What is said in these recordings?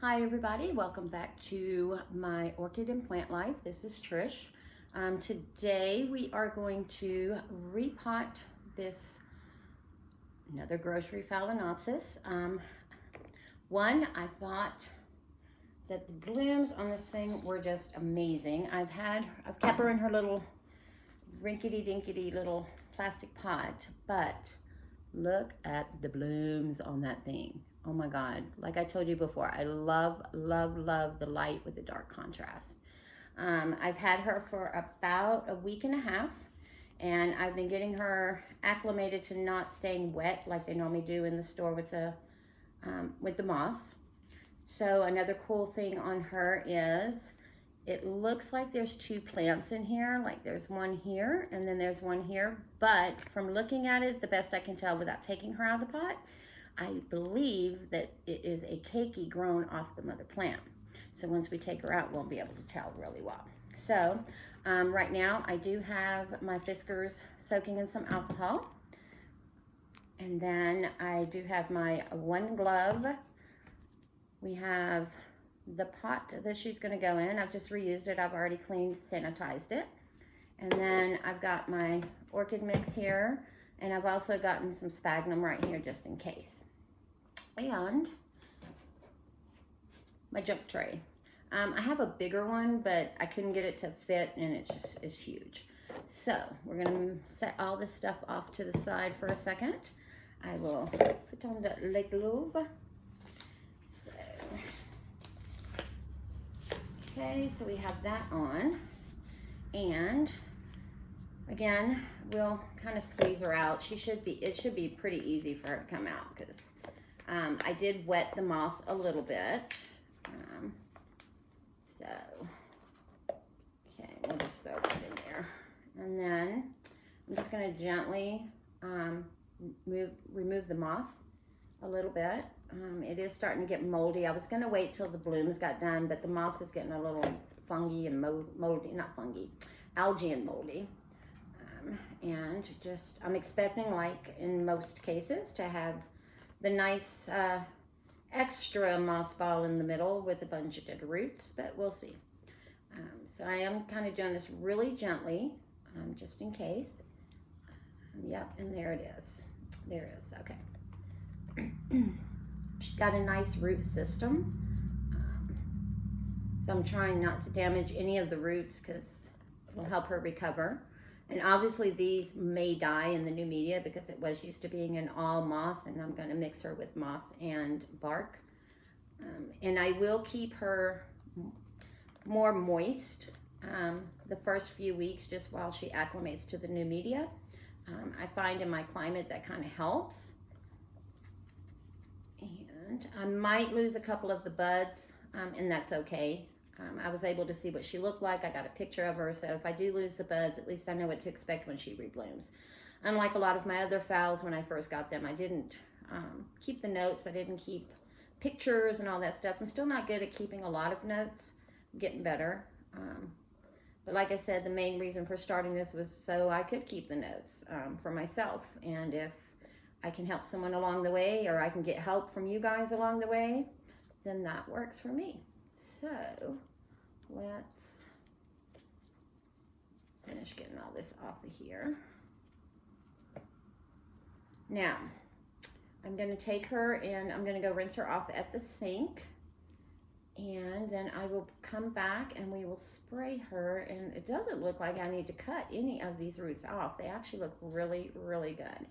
Hi everybody, welcome back to my Orchid and Plant Life. This is Trish. Today we are going to repot this another grocery Phalaenopsis. One, I thought that the blooms on this thing were just amazing. I've kept her in her little rinkety-dinkety little plastic pot, but look at the blooms on that thing. Oh my God, like I told you before, I love, love, love the light with the dark contrast. I've had her for about a week and a half, and I've been getting her acclimated to not staying wet like they normally do in the store with the moss. So another cool thing on her is it looks like there's two plants in here, like there's one here and then there's one here, but from looking at it, the best I can tell without taking her out of the pot, I believe that it is a keiki grown off the mother plant. So once we take her out, we'll be able to tell really well. So right now I do have my Fiskars soaking in some alcohol. And then I do have my one glove. We have the pot that she's going to go in. I've just reused it. I've already cleaned, sanitized it. And then I've got my orchid mix here. And I've also gotten some sphagnum right here just in case. And my junk tray. I have a bigger one, but I couldn't get it to fit, and it's huge. So we're gonna set all this stuff off to the side for a second. I will put on the Le Glove. So, okay, so we have that on, and again, we'll kind of squeeze her out. It should be pretty easy for her to come out because I did wet the moss a little bit. Okay, we'll just throw that in there. And then I'm just going to gently remove the moss a little bit. It is starting to get moldy. I was going to wait till the blooms got done, but the moss is getting a little fungy and moldy, not fungy, algae and moldy. And just, I'm expecting, like in most cases, to have the nice extra moss ball in the middle with a bunch of dead roots, but we'll see. So I am kind of doing this really gently, just in case. Yep, and there it is. There it is, okay. She's got a nice root system. So I'm trying not to damage any of the roots because it will help her recover. And obviously these may die in the new media because it was used to being an all moss, and I'm going to mix her with moss and bark. And I will keep her more moist the first few weeks just while she acclimates to the new media. I find in my climate that kind of helps. And I might lose a couple of the buds, and that's okay. I was able to see what she looked like. I got a picture of her, so if I do lose the buds, at least I know what to expect when she reblooms. Unlike a lot of my other phals, when I first got them, I didn't keep the notes. I didn't keep pictures and all that stuff. I'm still not good at keeping a lot of notes. I'm getting better. But like I said, the main reason for starting this was so I could keep the notes for myself. And if I can help someone along the way, or I can get help from you guys along the way, then that works for me. So let's finish getting all this off of here. Now, I'm going to take her and I'm going to go rinse her off at the sink. And then I will come back and we will spray her. And it doesn't look like I need to cut any of these roots off. They actually look really, really good.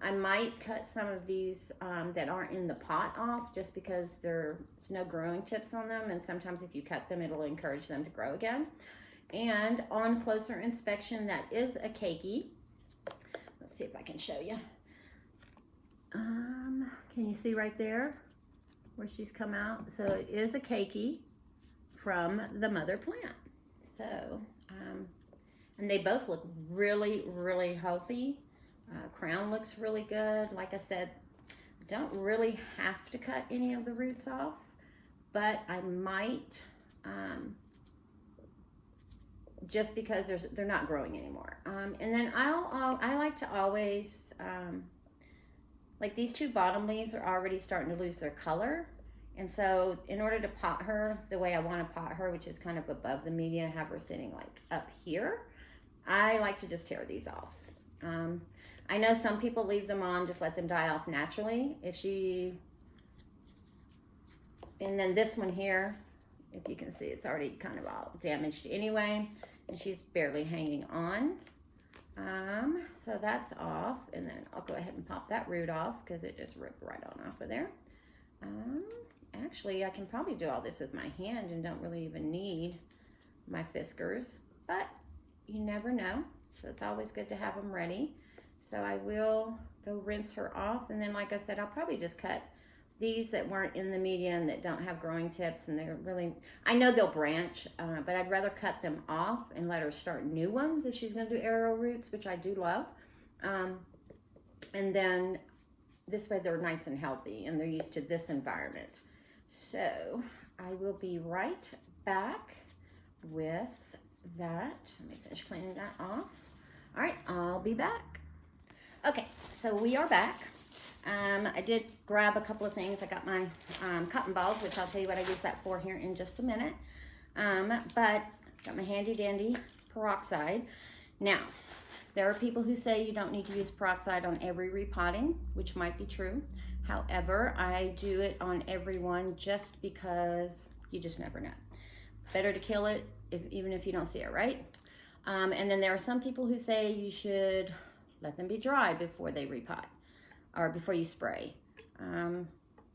I might cut some of these that aren't in the pot off just because there's no growing tips on them. And sometimes if you cut them, it'll encourage them to grow again. And on closer inspection, that is a keiki. Let's see if I can show you. Can you see right there where she's come out? So it is a keiki from the mother plant. So, and they both look really, really healthy. Crown looks really good. Like I said, I don't really have to cut any of the roots off, but I might, just because they're not growing anymore. And then I like to always, like these two bottom leaves are already starting to lose their color, And so in order to pot her the way I want to pot her, which is kind of above the media, have her sitting like up here, I like to just tear these off. I know some people leave them on, just let them die off naturally. And then this one here, if you can see, it's already kind of all damaged anyway, and she's barely hanging on. So that's off, and then I'll go ahead and pop that root off because it just ripped right on off of there. Actually, I can probably do all this with my hand and don't really even need my fiskars, but you never know. So it's always good to have them ready. So I will go rinse her off, and then like I said, I'll probably just cut these that weren't in the media and that don't have growing tips, and they're really, I know they'll branch, but I'd rather cut them off and let her start new ones if she's going to do aerial roots, which I do love. And then this way they're nice and healthy and they're used to this environment. So I will be right back with that. Let me finish cleaning that off. All right, I'll be back. Okay, so we are back. I did grab a couple of things. I got my cotton balls, which I'll tell you what I use that for here in just a minute. But got my handy dandy peroxide. Now, there are people who say you don't need to use peroxide on every repotting, which might be true. However, I do it on every one just because you just never know. Better to kill it even if you don't see it, right? And then there are some people who say you should let them be dry before they repot or before you spray,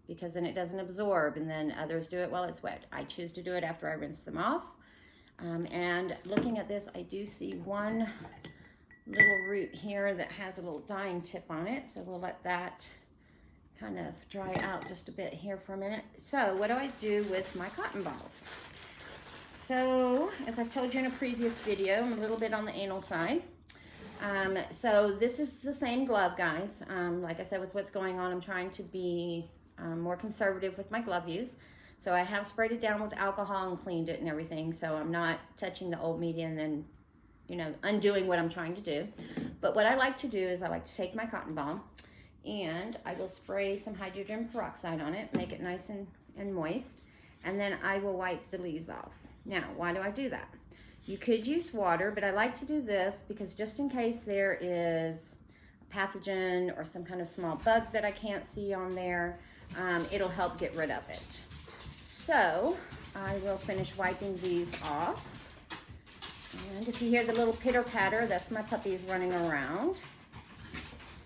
because then it doesn't absorb, and then others do it while it's wet. I choose to do it after I rinse them off. And looking at this, I do see one little root here that has a little dying tip on it, so we'll let that kind of dry out just a bit here for a minute. So what do I do with my cotton balls? So as I've told you in a previous video, I'm a little bit on the anal side. So this is the same glove, guys. Like I said, with what's going on, I'm trying to be more conservative with my glove use. So I have sprayed it down with alcohol and cleaned it and everything. So I'm not touching the old media and then, you know, undoing what I'm trying to do. But what I like to do is I like to take my cotton ball and I will spray some hydrogen peroxide on it, make it nice and moist, and then I will wipe the leaves off. Now, why do I do that? You could use water, but I like to do this because just in case there is a pathogen or some kind of small bug that I can't see on there, it'll help get rid of it. So I will finish wiping these off. And if you hear the little pitter patter, that's my puppies running around.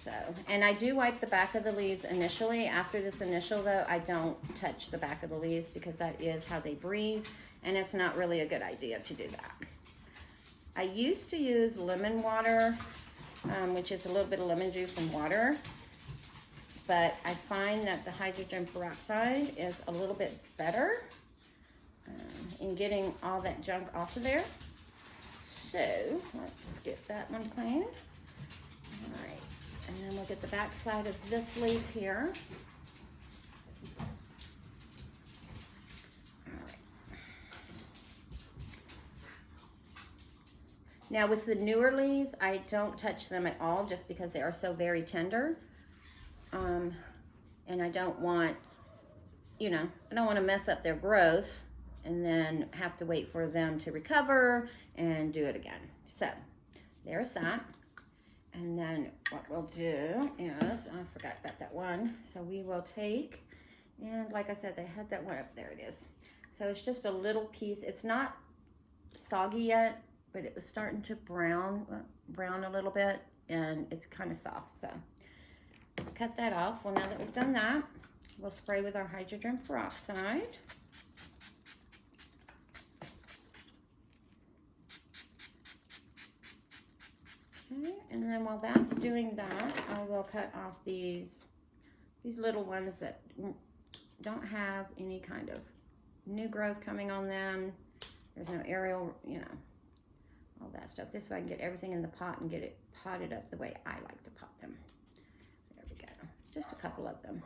So, and I do wipe the back of the leaves initially. After this initial though, I don't touch the back of the leaves because that is how they breathe, and it's not really a good idea to do that. I used to use lemon water, which is a little bit of lemon juice and water, but I find that the hydrogen peroxide is a little bit better in getting all that junk off of there. So let's get that one clean. All right, and then we'll get the back side of this leaf here. All right. Now with the newer leaves, I don't touch them at all just because they are so very tender. And I don't want, you know, I don't want to mess up their growth and then have to wait for them to recover and do it again. So there's that. And then what we'll do is, I forgot about that one. So we will take, and like I said, they had that one up there, it is. So it's just a little piece. It's not soggy yet, but it was starting to brown a little bit, and it's kind of soft. So cut that off. Well, now that we've done that, we'll spray with our hydrogen peroxide. Okay, and then while that's doing that, I will cut off these little ones that don't have any kind of new growth coming on them. There's no aerial, you know, all that stuff. This way I can get everything in the pot and get it potted up the way I like to pot them. There we go. Just a couple of them.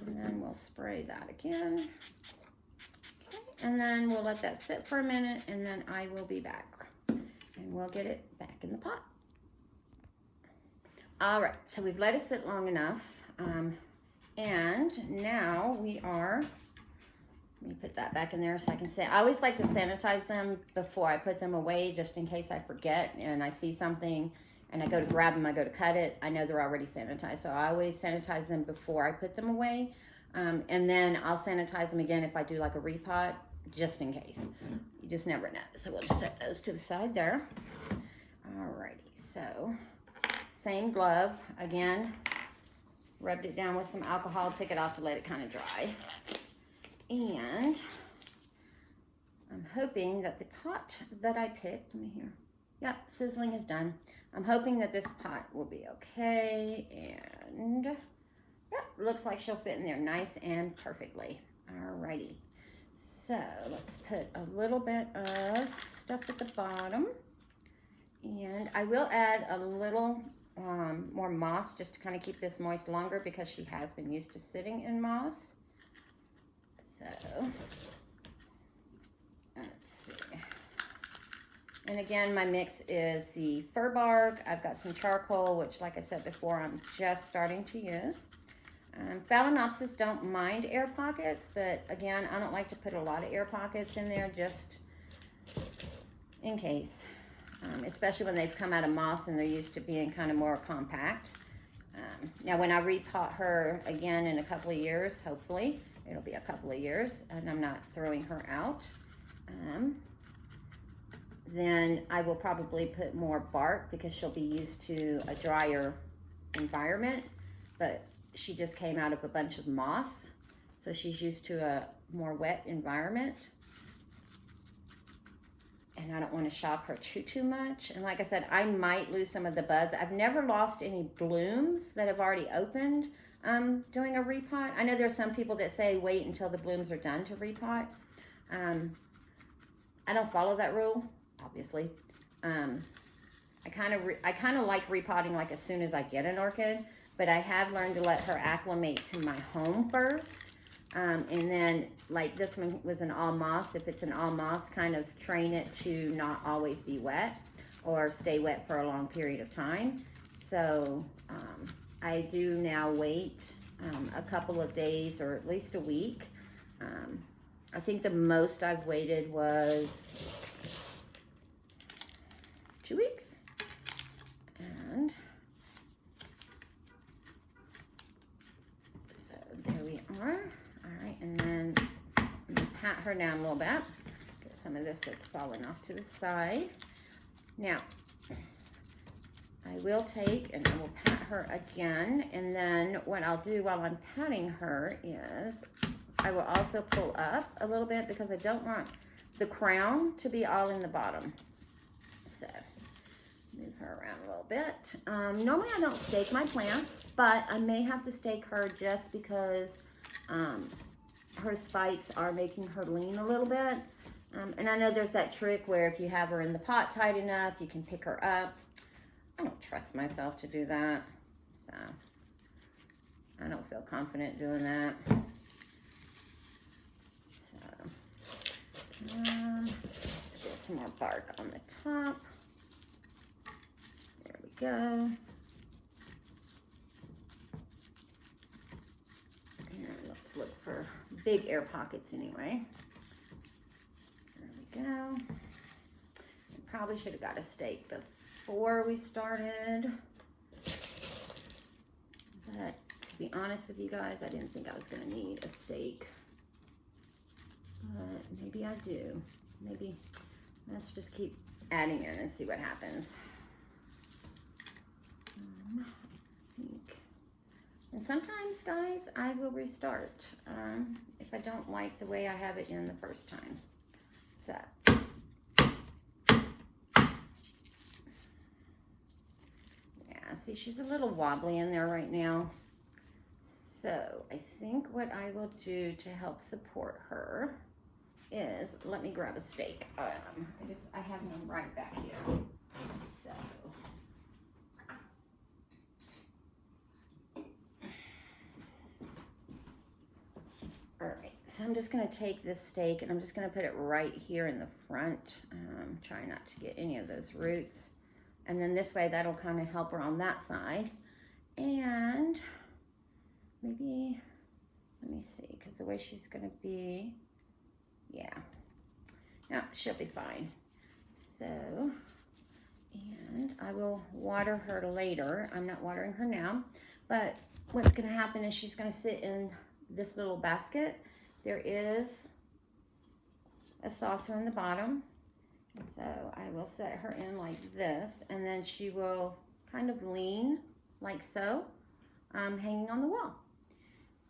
And then we'll spray that again. Okay, and then we'll let that sit for a minute, and then I will be back. And we'll get it back in the pot. All right, so we've let it sit long enough. And now we are Let me put that back in there so I can say. I always like to sanitize them before I put them away, just in case I forget and I see something and I go to grab them, I go to cut it, I know they're already sanitized. So I always sanitize them before I put them away. And then I'll sanitize them again if I do like a repot, just in case. You just never know. So we'll just set those to the side there. Alrighty, so same glove again. Rubbed it down with some alcohol, took it off to let it kind of dry. And I'm hoping that the pot that I picked, let me hear. Yep, sizzling is done. I'm hoping that this pot will be okay. And yep, looks like she'll fit in there nice and perfectly. Alrighty. So let's put a little bit of stuff at the bottom. And I will add a little more moss just to kind of keep this moist longer because she has been used to sitting in moss. So, let's see. And again, my mix is the fir bark. I've got some charcoal, which like I said before, I'm just starting to use. Phalaenopsis don't mind air pockets, but again, I don't like to put a lot of air pockets in there just in case. Especially when they've come out of moss and they're used to being kind of more compact. Now when I repot her again in a couple of years, hopefully, it'll be a couple of years and I'm not throwing her out, then I will probably put more bark because she'll be used to a drier environment, but she just came out of a bunch of moss, so she's used to a more wet environment. And I don't want to shock her too much. And like I said, I might lose some of the buds. I've never lost any blooms that have already opened doing a repot. I know there's some people that say wait until the blooms are done to repot. I don't follow that rule, obviously. I kind of like repotting like as soon as I get an orchid, but I have learned to let her acclimate to my home first. And then like this one was an all moss. If it's an all moss, kind of train it to not always be wet or stay wet for a long period of time. So I do now wait a couple of days or at least a week. I think the most I've waited was 2 weeks. And so there we are. All right, and then I'm gonna pat her down a little bit. Get some of this that's fallen off to the side. Now, I will take and I will pat her again, and then what I'll do while I'm patting her is I will also pull up a little bit because I don't want the crown to be all in the bottom. So, move her around a little bit. Normally I don't stake my plants, but I may have to stake her just because her spikes are making her lean a little bit. And I know there's that trick where if you have her in the pot tight enough, you can pick her up. I don't trust myself to do that, so I don't feel confident doing that. So, let's get some more bark on the top. There we go. Let's look for big air pockets anyway. There we go. I probably should have got a stake before we started. But to be honest with you guys, I didn't think I was going to need a stake. But maybe I do. Maybe let's just keep adding in and see what happens. I think. And sometimes, guys, I will restart if I don't like the way I have it in the first time. So, yeah, see, she's a little wobbly in there right now. So, I think what I will do to help support her is, let me grab a stake. I have them right back here. So. Alright, so I'm just going to take this stake and I'm just going to put it right here in the front. Try not to get any of those roots. And then this way that'll kind of help her on that side. And maybe, let me see, because the way she's going to be, Yeah. No, she'll be fine. So, and I will water her later. I'm not watering her now, but what's going to happen is she's going to sit in this little basket. There is a saucer in the bottom. And so I will set her in like this, and then she will kind of lean like so, hanging on the wall.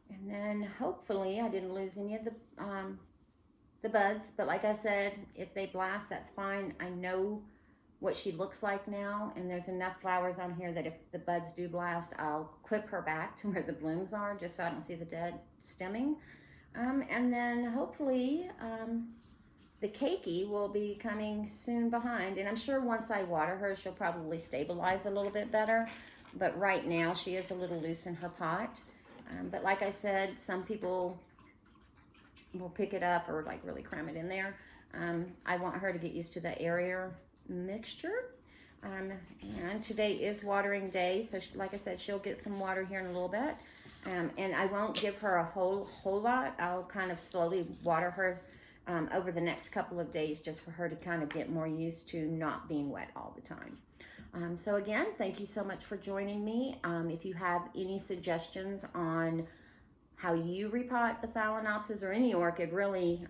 And then hopefully I didn't lose any of the buds, but like I said, if they blast, that's fine. I know what she looks like now, and there's enough flowers on here that if the buds do blast, I'll clip her back to where the blooms are, just so I don't see the dead stemming. And then hopefully the keiki will be coming soon behind, and I'm sure once I water her, she'll probably stabilize a little bit better. But right now, she is a little loose in her pot. But like I said, some people will pick it up or like really cram it in there. I want her to get used to the airier mixture. And today is watering day, so like I said, she'll get some water here in a little bit. And I won't give her a whole lot. I'll kind of slowly water her over the next couple of days, just for her to kind of get more used to not being wet all the time. So again, thank you so much for joining me. If you have any suggestions on how you repot the Phalaenopsis or any orchid really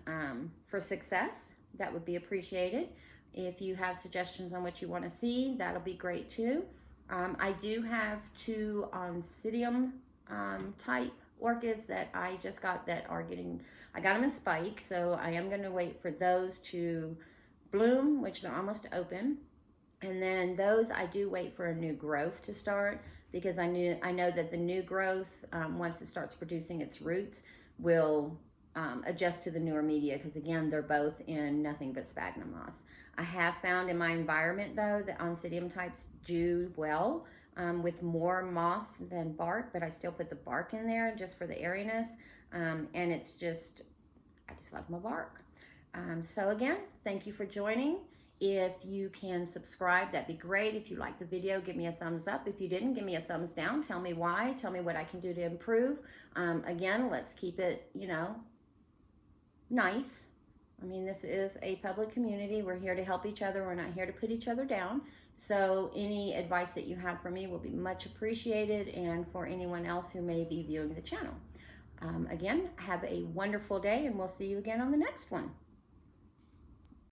for success, that would be appreciated. If you have suggestions on what you want to see, that'll be great too. I do have 2 Oncidium type orchids that I just got that are getting, I got them in spike, so I am going to wait for those to bloom, which they're almost open. And then those, I do wait for a new growth to start, because I know that the new growth, once it starts producing its roots, will adjust to the newer media, because again, they're both in nothing but sphagnum moss. I have found in my environment though that Oncidium types do well with more moss than bark, but I still put the bark in there just for the airiness, and it's just, I just like my bark. So again, thank you for joining. If you can subscribe, that'd be great. If you liked the video, give me a thumbs up. If you didn't, give me a thumbs down. Tell me why. Tell me what I can do to improve. Again, let's keep it, you know, nice. I mean, this is a public community. We're here to help each other. We're not here to put each other down. So any advice that you have for me will be much appreciated, and for anyone else who may be viewing the channel. Again, have a wonderful day, and we'll see you again on the next one.